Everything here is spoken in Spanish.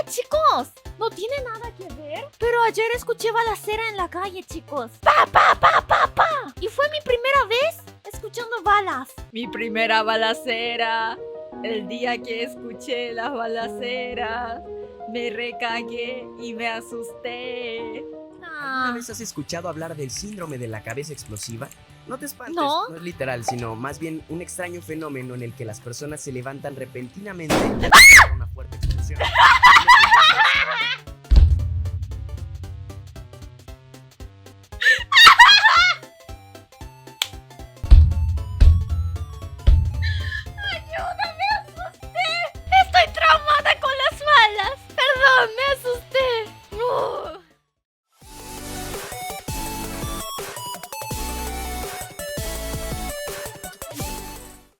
chicos, no tiene nada que ver. Pero ayer escuché balacera en la calle, chicos. Pa, pa, pa, pa, pa. Y fue mi primera vez escuchando balas. Mi primera balacera. El día que escuché las balaceras, me recagué y me asusté. ¿Alguna vez has escuchado hablar del síndrome de la cabeza explosiva? No te espantes, No. no es literal, sino más bien un extraño fenómeno en el que las personas se levantan repentinamente y una fuerte explosión.